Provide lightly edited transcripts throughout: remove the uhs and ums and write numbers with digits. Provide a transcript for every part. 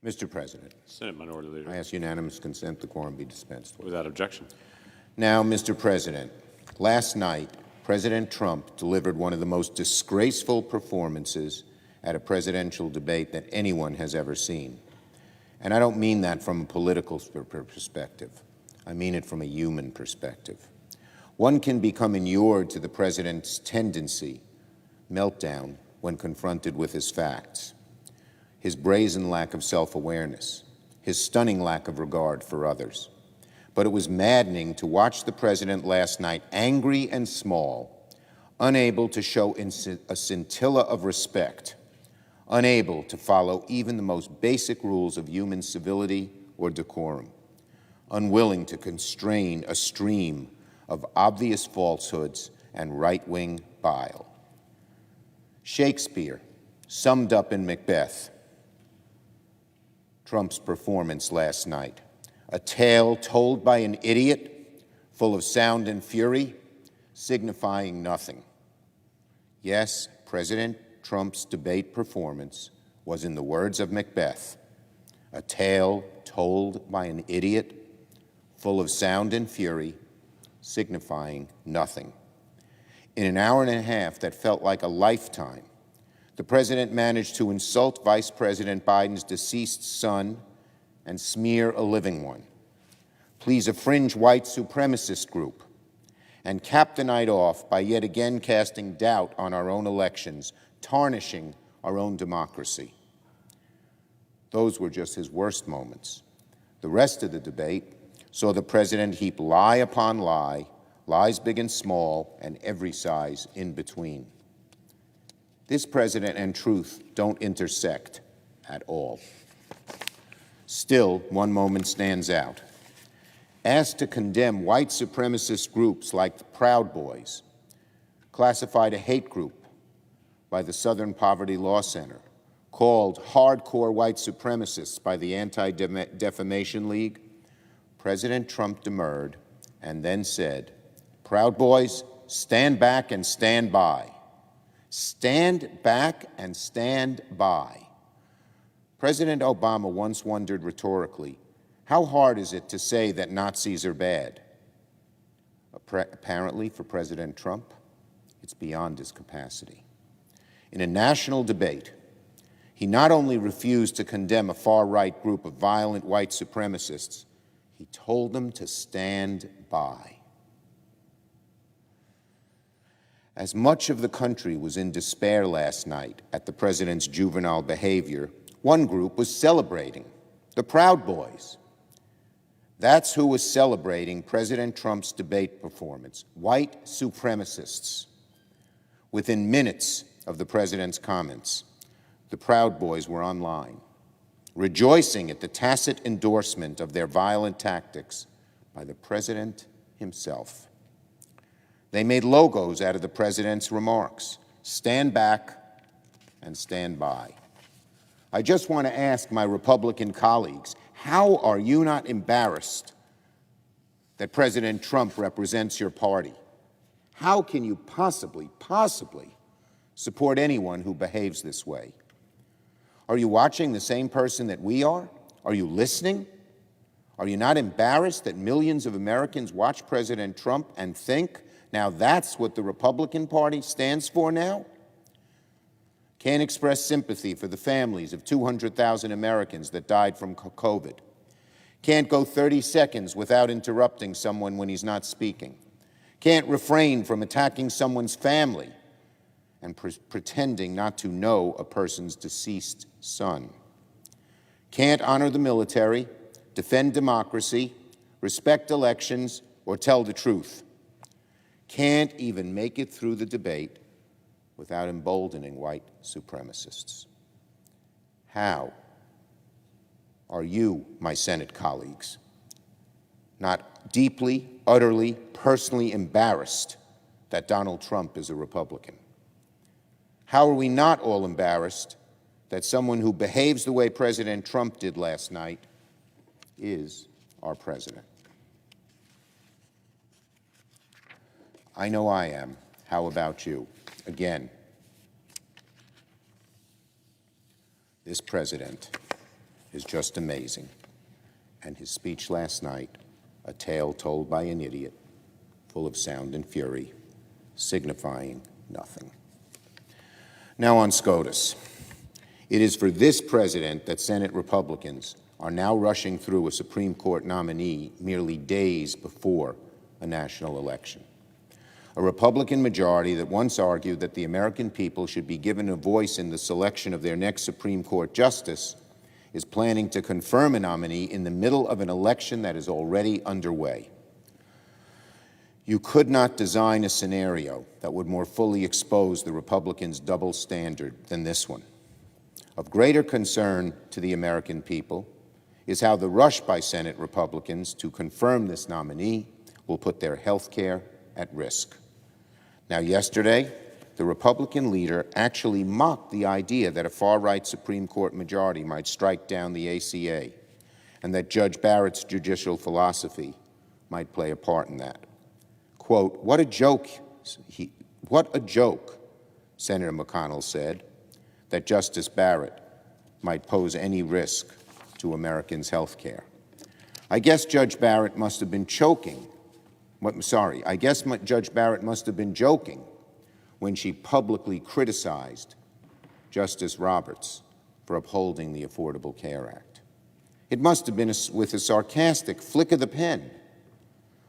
Mr. President, Senate Minority Leader. I ask unanimous consent the quorum be dispensed with. Without objection. Now, Mr. President, last night, President Trump delivered one of the most disgraceful performances at a presidential debate that anyone has ever seen. And I don't mean that from a political perspective. I mean it from a human perspective. One can become inured to the president's tendency, meltdown, when confronted with his facts, his brazen lack of self-awareness, his stunning lack of regard for others. But it was maddening to watch the president last night, angry and small, unable to show a scintilla of respect, unable to follow even the most basic rules of human civility or decorum, unwilling to constrain a stream of obvious falsehoods and right-wing bile. Shakespeare summed up in Macbeth Trump's performance last night. A tale told by an idiot, full of sound and fury, signifying nothing. Yes, President Trump's debate performance was, in the words of Macbeth, a tale told by an idiot, full of sound and fury, signifying nothing. In an hour and a half that felt like a lifetime, the president managed to insult Vice President Biden's deceased son and smear a living one, please a fringe white supremacist group, and cap the night off by yet again casting doubt on our own elections, tarnishing our own democracy. Those were just his worst moments. The rest of the debate saw the president heap lie upon lie, lies big and small, and every size in between. This president and truth don't intersect at all. Still, one moment stands out. Asked to condemn white supremacist groups like the Proud Boys, classified a hate group by the Southern Poverty Law Center, called hardcore white supremacists by the Anti-Defamation League, President Trump demurred and then said, "Proud Boys, stand back and stand by." Stand back and stand by. President Obama once wondered rhetorically, how hard is it to say that Nazis are bad? Apparently, for President Trump, it's beyond his capacity. In a national debate, he not only refused to condemn a far-right group of violent white supremacists, he told them to stand by. As much of the country was in despair last night at the president's juvenile behavior, one group was celebrating, the Proud Boys. That's who was celebrating President Trump's debate performance, white supremacists. Within minutes of the president's comments, the Proud Boys were online, rejoicing at the tacit endorsement of their violent tactics by the president himself. They made logos out of the president's remarks, stand back and stand by. I just want to ask my Republican colleagues, how are you not embarrassed that President Trump represents your party? How can you possibly support anyone who behaves this way? Are you watching the same person that we are? Are you listening? Are you not embarrassed that millions of Americans watch President Trump and think, now that's what the Republican Party stands for now? Can't express sympathy for the families of 200,000 Americans that died from COVID. Can't go 30 seconds without interrupting someone when he's not speaking. Can't refrain from attacking someone's family and pretending not to know a person's deceased son. Can't honor the military, defend democracy, respect elections, or tell the truth. Can't even make it through the debate without emboldening white supremacists. How are you, my Senate colleagues, not deeply, utterly, personally embarrassed that Donald Trump is a Republican? How are we not all embarrassed that someone who behaves the way President Trump did last night is our president? I know I am. How about you? Again, this president is just amazing. And his speech last night, a tale told by an idiot, full of sound and fury, signifying nothing. Now on SCOTUS. It is for this president that Senate Republicans are now rushing through a Supreme Court nominee merely days before a national election. A Republican majority that once argued that the American people should be given a voice in the selection of their next Supreme Court justice is planning to confirm a nominee in the middle of an election that is already underway. You could not design a scenario that would more fully expose the Republicans' double standard than this one. Of greater concern to the American people is how the rush by Senate Republicans to confirm this nominee will put their health care at risk. Now, yesterday, the Republican leader actually mocked the idea that a far-right Supreme Court majority might strike down the ACA and that Judge Barrett's judicial philosophy might play a part in that. Quote, what a joke, Senator McConnell said, that Justice Barrett might pose any risk to Americans' health care. I guess Judge Barrett must have been joking when she publicly criticized Justice Roberts for upholding the Affordable Care Act. It must have been with a sarcastic flick of the pen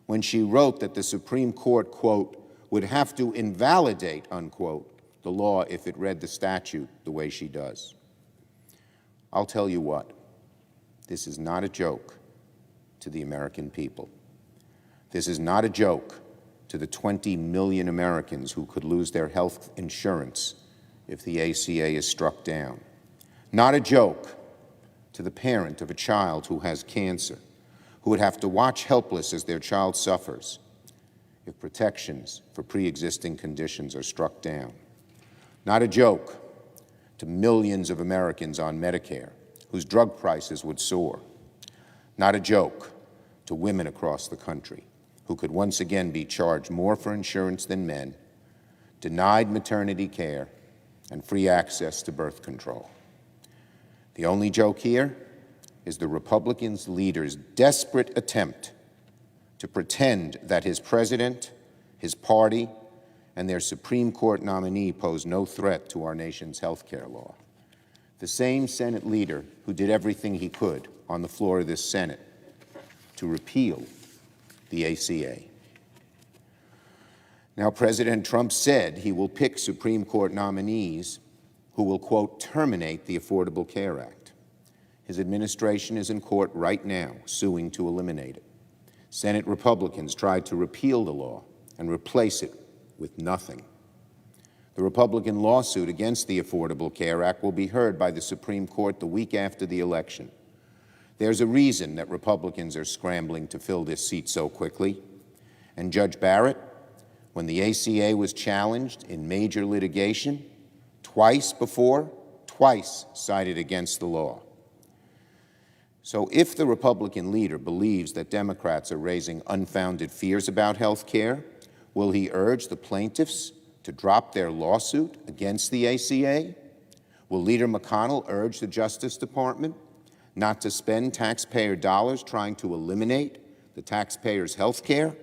when she wrote that the Supreme Court, quote, would have to invalidate, unquote, the law if it read the statute the way she does. I'll tell you what, this is not a joke to the American people. This is not a joke to the 20 million Americans who could lose their health insurance if the ACA is struck down. Not a joke to the parent of a child who has cancer, who would have to watch helpless as their child suffers if protections for pre-existing conditions are struck down. Not a joke to millions of Americans on Medicare whose drug prices would soar. Not a joke to women across the country who could once again be charged more for insurance than men, denied maternity care, and free access to birth control. The only joke here is the Republican leader's desperate attempt to pretend that his president, his party, and their Supreme Court nominee pose no threat to our nation's health care law. The same Senate leader who did everything he could on the floor of this Senate to repeal the ACA. Now, President Trump said he will pick Supreme Court nominees who will, quote, terminate the Affordable Care Act. His administration is in court right now, suing to eliminate it. Senate Republicans tried to repeal the law and replace it with nothing. The Republican lawsuit against the Affordable Care Act will be heard by the Supreme Court the week after the election. There's a reason that Republicans are scrambling to fill this seat so quickly. And Judge Barrett, when the ACA was challenged in major litigation, twice sided against the law. So if the Republican leader believes that Democrats are raising unfounded fears about health care, will he urge the plaintiffs to drop their lawsuit against the ACA? Will Leader McConnell urge the Justice Department not to spend taxpayer dollars trying to eliminate the taxpayers' health care?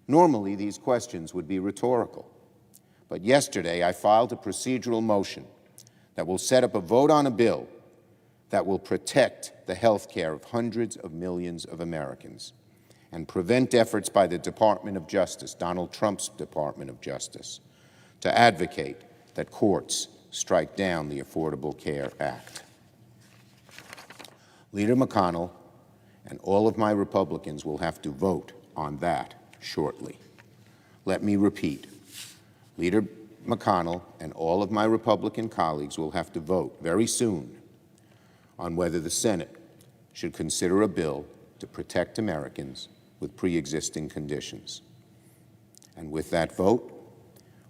Normally, these questions would be rhetorical. But yesterday, I filed a procedural motion that will set up a vote on a bill that will protect the health care of hundreds of millions of Americans and prevent efforts by the Department of Justice, Donald Trump's Department of Justice, to advocate that courts strike down the Affordable Care Act. Leader McConnell and all of my Republicans will have to vote on that shortly. Let me repeat. Leader McConnell and all of my Republican colleagues will have to vote very soon on whether the Senate should consider a bill to protect Americans with pre-existing conditions. And with that vote,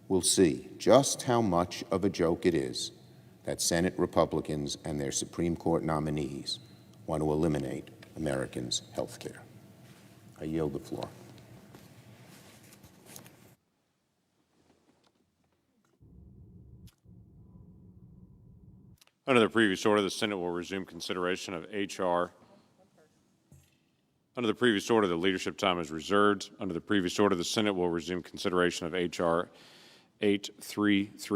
we'll see just how much of a joke it is that Senate Republicans and their Supreme Court nominees want to eliminate Americans' health care. I yield the floor. Under the previous order, the Senate will resume consideration of H.R. Under the previous order, the leadership time is reserved. Under the previous order, the Senate will resume consideration of H.R. 833.